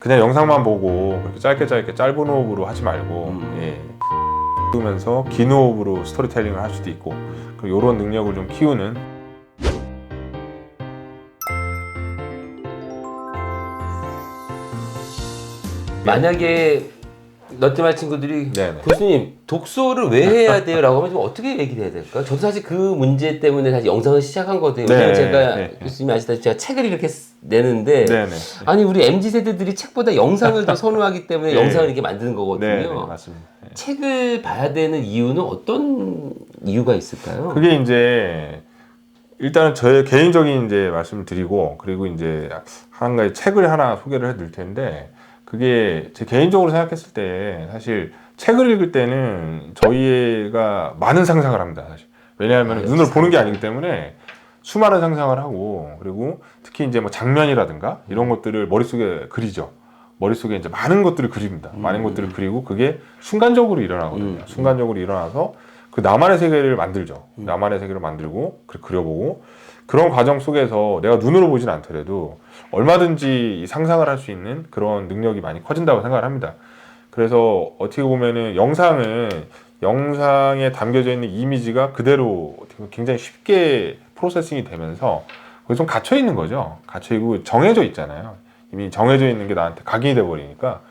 그냥 영상만 보고 그렇게 짧게 짧은 호흡으로 하지 말고 그러면서 긴 호흡으로 스토리텔링을 할 수도 있고, 그리고 이런 능력을 좀 키우는. 만약에 롯데말 친구들이 네네. 교수님 독서를 왜 해야 돼요? 라고 하면 좀 어떻게 얘기를 해야 될까? 저도 사실 그 문제 때문에 사실 영상을 시작한 거거든요. 왜냐면 제가 교수님이 아시다시피 제가 책을 이렇게 내는데 네네. 아니 우리 MZ세대들이 책보다 영상을 더 선호하기 때문에 네. 영상을 이렇게 만드는 거거든요. 네네, 맞습니다. 네. 책을 봐야 되는 이유는 어떤 이유가 있을까요? 그게 이제 일단은 저의 개인적인 이제 말씀을 드리고, 그리고 이제 한 가지 책을 하나 소개를 해드릴 텐데, 그게 제 개인적으로 생각했을 때 사실 책을 읽을 때는 저희가 많은 상상을 합니다. 사실 왜냐하면 눈으로 보는 게 아니기 때문에 수많은 상상을 하고, 그리고 특히 이제 뭐 장면이라든가 이런 것들을 머릿속에 그리죠. 머릿속에 이제 많은 것들을 그립니다. 많은 것들을 그리고 그게 순간적으로 일어나거든요. 순간적으로 일어나서 그 나만의 세계를 만들죠. 나만의 세계를 만들고 그려보고, 그런 과정 속에서 내가 눈으로 보진 않더라도 얼마든지 상상을 할 수 있는 그런 능력이 많이 커진다고 생각을 합니다. 그래서 어떻게 보면은 영상에 담겨져 있는 이미지가 그대로 어떻게 보면 굉장히 쉽게 프로세싱이 되면서 거기 좀 갇혀 있는 거죠. 갇혀 있고 정해져 있잖아요. 이미 정해져 있는 게 나한테 각인이 돼 버리니까.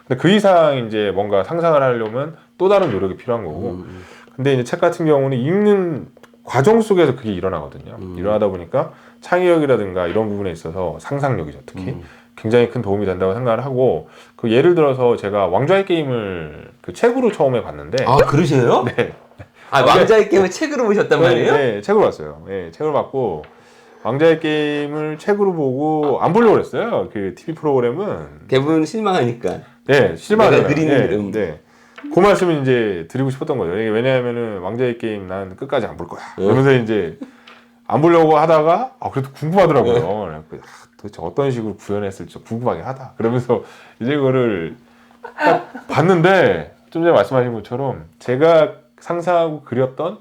근데 그 이상 이제 뭔가 상상을 하려면 또 다른 노력이 필요한 거고. 근데 이제 책 같은 경우는 읽는 과정 속에서 그게 일어나거든요. 일어나다 보니까 창의력이라든가 이런 부분에 있어서 상상력이죠, 특히 굉장히 큰 도움이 된다고 생각을 하고, 그 예를 들어서 제가 왕좌의 게임을 그 책으로 처음에 봤는데. 아 그러세요? 네. 아 왕좌의 게임을 책으로 보셨단 말이에요? 네, 책으로 봤어요. 네, 책을 봤고 왕좌의 게임을 책으로 보고 안 보려고 그랬어요. 그 TV 프로그램은 대부분 실망하니까. 네, 실망하잖아요. 그리는 네. 그 말씀을 이제 드리고 싶었던 거죠. 이게 왜냐하면은 왕좌의 게임 난 끝까지 안 볼 거야. 그러면서 이제 안 보려고 하다가 그래도 궁금하더라고요. 도대체 어떤 식으로 구현했을지 궁금하긴 하다. 그러면서 이제 그거를 딱 봤는데 좀 전에 말씀하신 것처럼 제가 상상하고 그렸던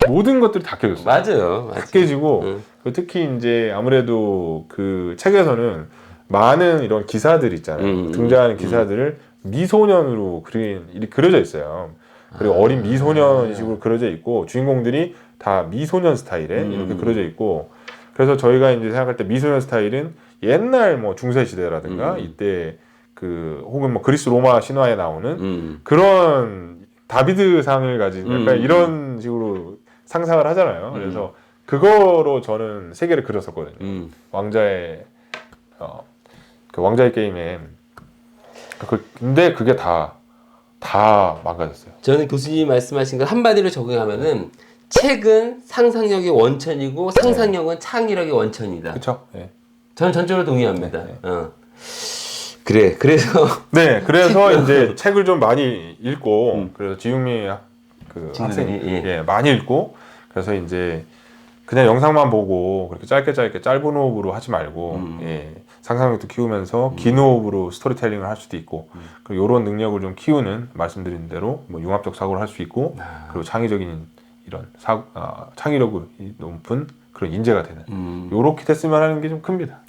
모든 것들이 다 깨졌어요. 맞아요. 다 깨지고 특히 이제 아무래도 그 책에서는 많은 이런 기사들 있잖아요. 등장하는 기사들을 미소년으로 그려져 있어요. 그리고 어린 미소년식으로 그려져 있고, 주인공들이 다 미소년 스타일에 이렇게 그려져 있고, 그래서 저희가 이제 생각할 때 미소년 스타일은 옛날 뭐 중세 시대라든가 이때 그 혹은 뭐 그리스 로마 신화에 나오는 그런 다비드상을 가진 약간 이런 식으로 상상을 하잖아요. 그래서 그거로 저는 세계를 그렸었거든요. 그 왕좌의 게임에. 근데 그게 다 망가졌어요. 저는 교수님이 말씀하신 걸 한마디로 적용하면은 책은 상상력의 원천이고 상상력은 창의력의 원천이다. 그렇죠? 네. 저는 전적으로 동의합니다. 네. 그래서 그래서 이제 책을 좀 많이 읽고, 그래서 지웅미 그 학생이 많이 읽고, 그래서 이제 그냥 영상만 보고 그렇게 짧게 짧은 호흡으로 하지 말고 상상력도 키우면서 긴 호흡으로 스토리텔링을 할 수도 있고, 그리고 이런 능력을 좀 키우는, 말씀드린 대로 뭐 융합적 사고를 할 수 있고, 그리고 창의적인 이런 창의력이 높은 그런 인재가 되는, 요렇게 됐으면 하는 게 좀 큽니다.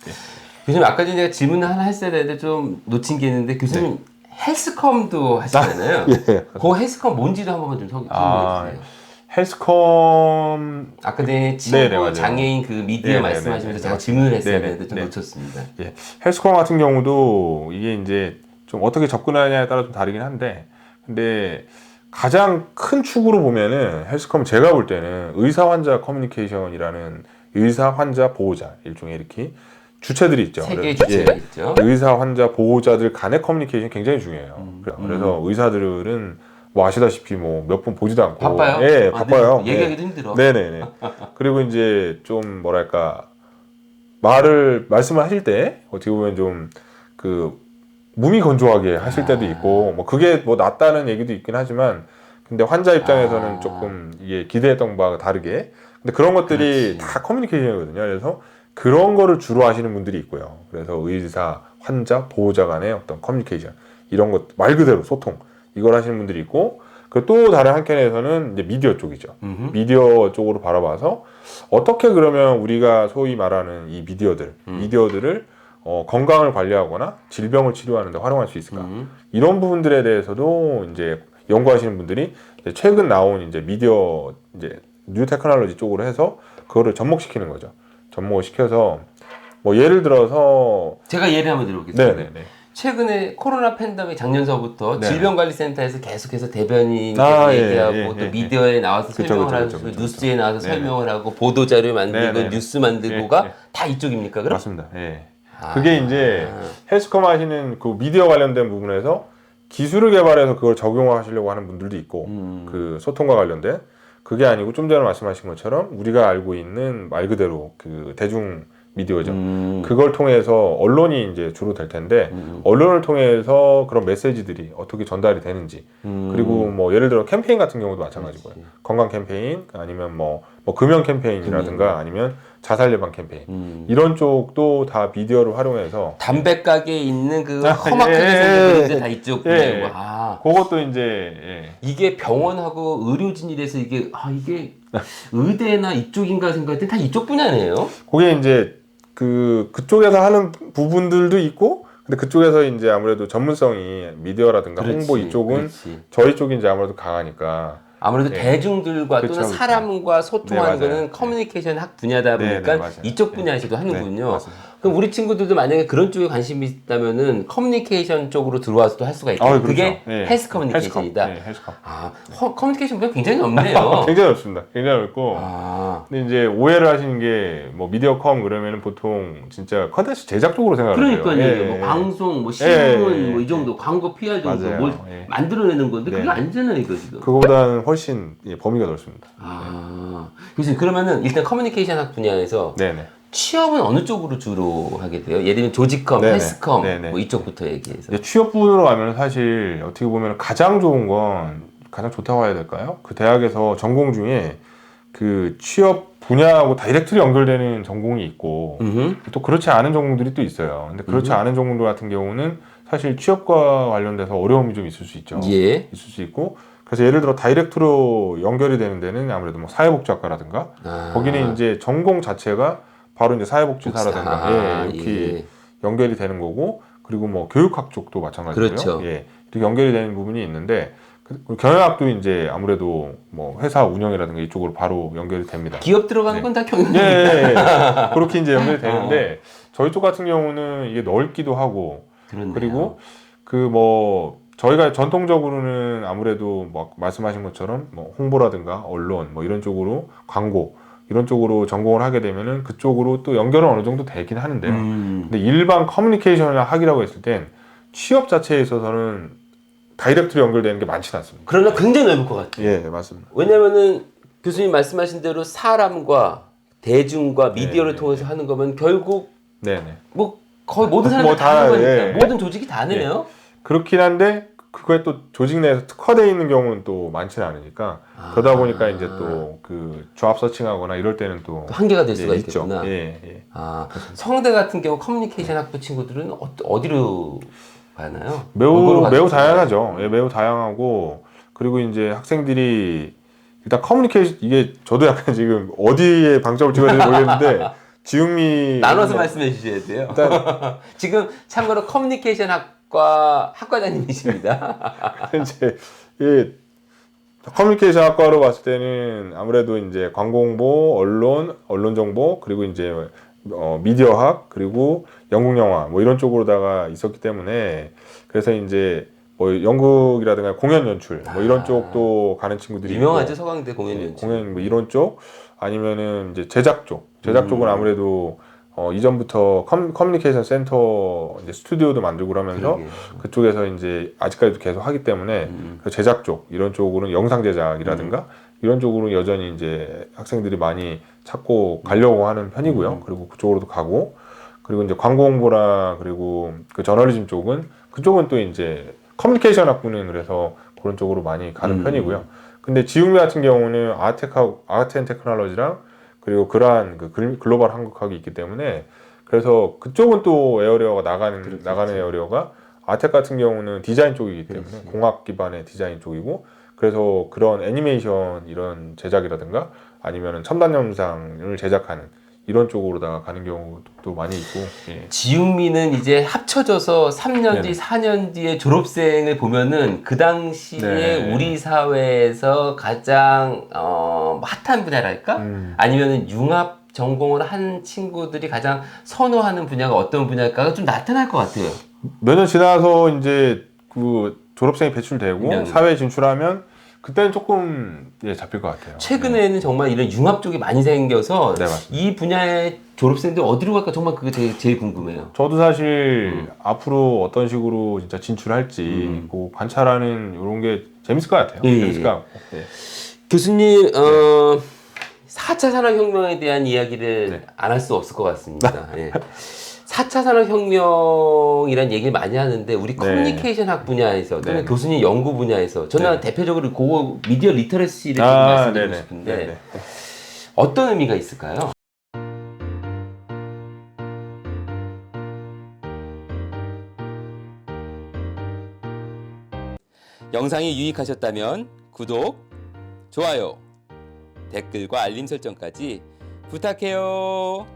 교수님 아까 전에 제가 질문을 하나 했어야 되는데 좀 놓친 게 있는데, 교수님 헬스컴도 하시잖아요. 그 헬스컴 뭔지도 한번 좀 설명해 주세요. 헬스컴 아까 전에 친구 장애인 그 미디어 말씀하시면서 제가 질문을 했어야 되는데 좀 놓쳤습니다. 헬스컴 같은 경우도 이게 이제 좀 어떻게 접근하냐에 따라 좀 다르긴 한데, 근데 가장 큰 축으로 보면은 헬스컴 제가 볼 때는 의사 환자 커뮤니케이션이라는, 의사 환자 보호자 일종의 이렇게 주체들이 있죠. 세 개의 주체가 있죠. 의사 환자 보호자들 간의 커뮤니케이션이 굉장히 중요해요. 그래서 의사들은 뭐 아시다시피 뭐 몇 분 보지도 않고 바빠요. 바빠요. 얘기하기도 힘들어. 네네네. 그리고 이제 좀 뭐랄까 말씀을 하실 때 어떻게 보면 좀 그 몸이 건조하게 하실 때도 있고, 뭐 그게 뭐 낫다는 얘기도 있긴 하지만, 근데 환자 입장에서는 조금 이게 기대했던 바가 다르게, 근데 그런 것들이 다 커뮤니케이션이거든요. 그래서 그런 거를 주로 하시는 분들이 있고요. 그래서 의사, 환자, 보호자 간의 어떤 커뮤니케이션, 이런 것 말 그대로 소통, 이걸 하시는 분들이 있고, 그 또 다른 한켠에서는 이제 미디어 쪽이죠. 미디어 쪽으로 바라봐서 어떻게 그러면 우리가 소위 말하는 이 미디어들을 건강을 관리하거나 질병을 치료하는 데 활용할 수 있을까? 이런 부분들에 대해서도 이제 연구하시는 분들이 이제 최근 나온 이제 미디어 이제 뉴 테크놀로지 쪽으로 해서 그거를 접목시키는 거죠. 접목을 시켜서 뭐 예를 들어서 제가 예를 한번 들어보겠습니다. 네네네. 최근에 코로나 팬데믹 작년서부터 네. 질병관리센터에서 계속해서 대변인 예, 얘기하고 예, 또 예, 미디어에 나와서 그쵸, 설명을 그쵸, 하고 그쵸, 그쵸, 뉴스에 나와서 네네. 설명을 하고 보도자료 만들고 네네. 뉴스 만들고가 예, 예. 다 이쪽입니까 그럼? 맞습니다. 예. 아. 그게 이제 헬스컴 하시는 그 미디어 관련된 부분에서 기술을 개발해서 그걸 적용하시려고 하는 분들도 있고 그 소통과 관련된 그게 아니고 좀 전에 말씀하신 것처럼 우리가 알고 있는 말 그대로 그 대중 미디어죠. 그걸 통해서 언론이 이제 주로 될 텐데 언론을 통해서 그런 메시지들이 어떻게 전달이 되는지 그리고 뭐 예를 들어 캠페인 같은 경우도 마찬가지고요. 건강 캠페인 아니면 뭐 금연 캠페인이라든가 아니면 자살 예방 캠페인 이런 쪽도 다 미디어를 활용해서 담배 가게에 있는 그 험악하게 생긴 분들 다 이쪽 분야고. 아, 그것도 이제 이게 병원하고 의료진이라서 이게 의대나 이쪽인가 생각했더니 다 이쪽 분야네요. 그게 이제 그쪽에서 하는 부분들도 있고 근데 그쪽에서 이제 아무래도 전문성이 미디어라든가 홍보 이쪽은 그렇지. 저희 쪽이 이제 아무래도 강하니까 아무래도 예. 대중들과 그쵸, 또는 그쵸. 사람과 소통하는 네, 맞아요. 거는 커뮤니케이션 학 분야다 네, 보니까 네, 맞아요. 이쪽 분야에서도 하는군요. 네, 맞습니다. 그럼 우리 친구들도 만약에 그런 쪽에 관심이 있다면은 커뮤니케이션 쪽으로 들어와서도 할 수가 있겠네요. 그렇죠. 그게 예. 헬스 커뮤니케이션이다. 헬스컴. 아, 커뮤니케이션 분야 굉장히 넓네요. 굉장히 넓습니다. 굉장히 넓고 아, 근데 이제 오해를 하시는 게 뭐 미디어컴 그러면은 보통 진짜 컨텐츠 제작 쪽으로 생각을 해요. 그러니까요. 뭐 방송, 뭐 신문, 뭐 이 정도 광고 PR 정도 맞아요. 뭘 예. 만들어내는 건데 그게 네. 아니잖아요, 이거 지금. 그거보다는 훨씬 범위가 넓습니다. 아, 교수님 그러면은 일단 커뮤니케이션 학 분야에서 네네. 취업은 어느 쪽으로 주로 하게 돼요? 예를 들면 조직컴, 네네. 헬스컴 네네. 뭐 이쪽부터 얘기해서. 이제 취업 부분으로 가면 사실 어떻게 보면 가장 좋은 건 가장 좋다고 해야 될까요? 그 대학에서 전공 중에 그 취업 분야하고 다이렉트로 연결되는 전공이 있고 또 그렇지 않은 전공들이 또 있어요. 근데 그렇지 않은 전공들 같은 경우는 사실 취업과 관련돼서 어려움이 좀 있을 수 있죠. 예. 있을 수 있고 그래서 예를 들어 다이렉트로 연결이 되는 데는 아무래도 뭐 사회복지학과라든가 거기는 이제 전공 자체가 바로 이제 사회복지사라든가 이렇게 연결이 되는 거고 그리고 뭐 교육학 쪽도 마찬가지고요. 그렇죠. 예, 이렇게 연결이 되는 부분이 있는데 경영학도 이제 아무래도 뭐 회사 운영이라든가 이쪽으로 바로 연결이 됩니다. 기업 들어간 네. 건 다 경영입니다. 예. 그렇게 이제 연결이 되는데 저희 쪽 같은 경우는 이게 넓기도 하고 그렇네요. 그리고 그 뭐 저희가 전통적으로는 아무래도 뭐 말씀하신 것처럼 뭐 홍보라든가 언론 뭐 이런 쪽으로 광고 이런 쪽으로 전공을 하게 되면은 그쪽으로 또 연결은 어느 정도 되긴 하는데요. 근데 일반 커뮤니케이션 학이라고 했을 땐 취업 자체에 있어서는 다이렉트로 연결되는 게 많지는 않습니다. 그러나 굉장히 넓을 것 같아요. 예, 맞습니다. 왜냐면은 교수님 말씀하신 대로 사람과 대중과 미디어를 네, 통해서 하는 거면 결국 네네. 뭐 거의 모든 사람이 뭐 다 하는 다, 거니까 예. 모든 조직이 다 하네요. 그렇긴 한데 그거에 또 조직 내에서 특화되어 있는 경우는 또 많지는 않으니까 그러다 보니까 이제 또 그 조합 서칭하거나 이럴 때는 또 한계가 될 수가 있죠. 있겠구나. 예. 아, 성대 같은 경우 커뮤니케이션 학부 친구들은 어디로 가나요? 매우 다양하죠. 예, 매우 다양하고 그리고 이제 학생들이 일단 커뮤니케이션 이게 저도 약간 지금 어디에 방점을 찍어야 될지 모르겠는데 지웅미 나눠서 말씀해 주셔야 돼요. 일단 지금 참고로 커뮤니케이션 학과 학과장님이십니다. 이제 이 커뮤니케이션 학과로 봤을 때는 아무래도 이제 광고 홍보, 언론 정보 그리고 이제 미디어학 그리고 영국 영화 뭐 이런 쪽으로다가 있었기 때문에 그래서 이제 뭐 연극이라든가 공연 연출 뭐 이런 쪽도 가는 친구들이 유명하죠, 있고, 서강대 공연 연출. 공연 뭐 이런 쪽 아니면은 이제 제작 쪽은 아무래도 이전부터 커뮤니케이션 센터 이제 스튜디오도 만들고 그러면서 그러게요. 그쪽에서 이제 아직까지도 계속 하기 때문에 그 제작 쪽 이런 쪽으로는 영상 제작이라든가 이런 쪽으로 여전히 이제 학생들이 많이 찾고 가려고 하는 편이고요. 그리고 그쪽으로도 가고 그리고 이제 광고 홍보라 그리고 그 저널리즘 쪽은 그쪽은 또 이제 커뮤니케이션 학부는 그래서 그런 쪽으로 많이 가는 편이고요. 근데 지웅미 같은 경우는 아트 앤 테크놀로지랑 그리고 그러한 그 글로벌 한국학이 있기 때문에 그래서 그쪽은 또 에어리어가 나가는 에어리어가 아텍 같은 경우는 디자인 쪽이기 때문에 공학 기반의 디자인 쪽이고 그래서 그런 애니메이션 이런 제작이라든가 아니면은 첨단 영상을 제작하는 이런 쪽으로다가 가는 경우도 많이 있고. 예. 지육민은 이제 합쳐져서 3년 뒤, 네네. 4년 뒤에 졸업생을 보면은 그 당시에 네. 우리 사회에서 가장 핫한 분야랄까? 아니면은 융합 전공을 한 친구들이 가장 선호하는 분야가 어떤 분야일까가 좀 나타날 것 같아요. 몇 년 지나서 이제 그 졸업생이 배출되고 네. 사회에 진출하면 그때는 조금 예, 잡힐 것 같아요. 최근에는 정말 이런 융합 쪽이 많이 생겨서 네, 맞습니다. 이 분야의 졸업생들 어디로 갈까 정말 그게 제일 궁금해요. 저도 사실 앞으로 어떤 식으로 진짜 진출할지 그 관찰하는 이런 게 재밌을 것 같아요. 예, 재밌을 예. 것 같고. 예. 교수님, 4차 산업혁명에 대한 이야기를 네. 안 할 수 없을 것 같습니다. 예. 4차 산업혁명이란 얘기를 많이 하는데 우리 네. 커뮤니케이션 학 분야에서 또는 네. 교수님 연구 분야에서 저는 네. 대표적으로 그 미디어 리터러시를 좀 말씀드리고 네네. 싶은데 네네. 어떤 의미가 있을까요? 영상이 유익하셨다면 구독, 좋아요, 댓글과 알림 설정까지 부탁해요.